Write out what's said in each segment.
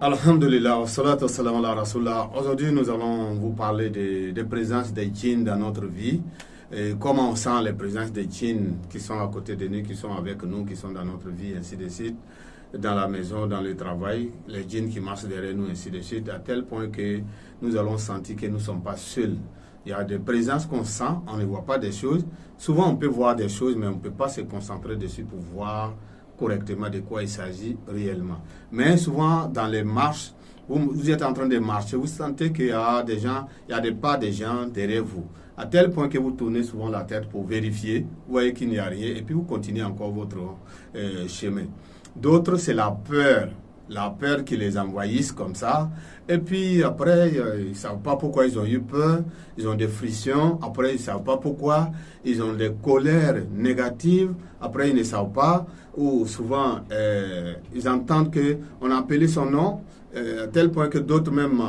Alhamdulillah, wassalatu wassalamu ala rasulullah. Aujourd'hui, nous allons vous parler des présences des djinns dans notre vie. Et comment on sent les présences des djinns qui sont à côté de nous, qui sont avec nous, qui sont dans notre vie, ainsi de suite. Dans la maison, dans le travail, les djinns qui marchent derrière nous, ainsi de suite, à tel point que nous allons sentir que nous ne sommes pas seuls. Il y a des présences qu'on sent, on ne voit pas des choses. Souvent, on peut voir des choses, mais on ne peut pas se concentrer dessus pour voir correctement de quoi il s'agit réellement. Mais souvent, dans les marches, vous êtes en train de marcher, vous sentez qu'il y a des gens, il y a des pas de gens derrière vous. À tel point que vous tournez souvent la tête pour vérifier, vous voyez qu'il n'y a rien, et puis vous continuez encore votre chemin. D'autres, c'est la peur qui les envahisse comme ça. Et puis après, ils ne savent pas pourquoi ils ont eu peur, ils ont des frictions, après ils ne savent pas pourquoi, ils ont des colères négatives, après ils ne savent pas, ou souvent ils entendent qu'on a appelé son nom, à tel point que d'autres même,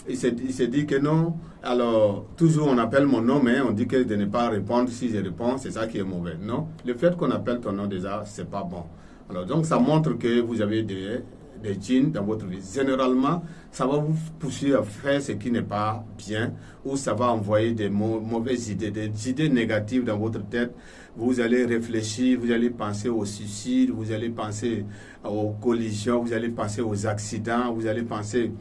ils se disent que non, alors toujours on appelle mon nom, mais on dit que de ne pas répondre, si je réponds, c'est ça qui est mauvais. Non, le fait qu'on appelle ton nom déjà, c'est pas bon. Alors donc ça montre que vous avez des djinns dans votre vie. Généralement, ça va vous pousser à faire ce qui n'est pas bien, ou ça va envoyer des mauvaises idées, des idées négatives dans votre tête. Vous allez réfléchir, vous allez penser au suicide, vous allez penser aux collisions, vous allez penser aux accidents, vous allez penser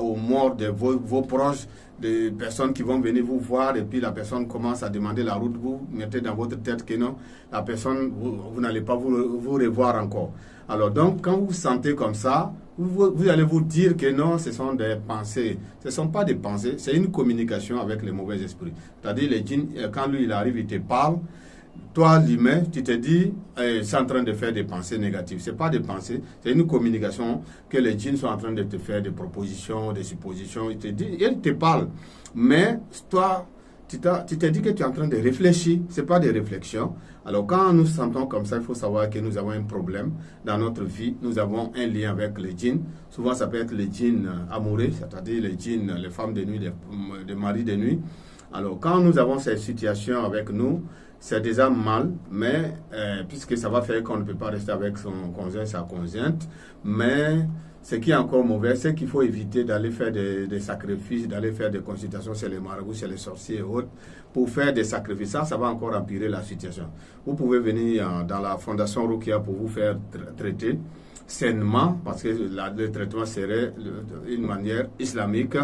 aux morts de vos proches, des personnes qui vont venir vous voir, et puis la personne commence à demander la route, vous mettez dans votre tête que non, la personne, vous n'allez pas vous revoir encore. Alors donc, quand vous vous sentez comme ça, vous allez vous dire que non, ce sont des pensées. Ce ne sont pas des pensées, c'est une communication avec les mauvais esprits. C'est-à-dire, les djinns, quand lui il arrive, il te parle, toi, l'humain, tu te dis, c'est en train de faire des pensées négatives. Ce n'est pas des pensées, c'est une communication que les djinns sont en train de te faire, des propositions, des suppositions. Il te parle. Mais toi, tu te dis que tu es en train de réfléchir. Ce n'est pas des réflexions. Alors, quand nous sentons comme ça, il faut savoir que nous avons un problème dans notre vie. Nous avons un lien avec les djinns. Souvent, ça peut être les djinns amoureux, c'est-à-dire les djinns, les femmes de nuit, les maris de nuit. Alors, quand nous avons cette situation avec nous, c'est déjà mal, mais puisque ça va faire qu'on ne peut pas rester avec son conjoint, sa conjointe, mais ce qui est encore mauvais, c'est qu'il faut éviter d'aller faire des sacrifices, d'aller faire des consultations chez les marabouts, chez les sorciers et autres, pour faire des sacrifices. Ça va encore empirer la situation. Vous pouvez venir dans la fondation Rukia pour vous faire traiter sainement, parce que le traitement serait une manière islamique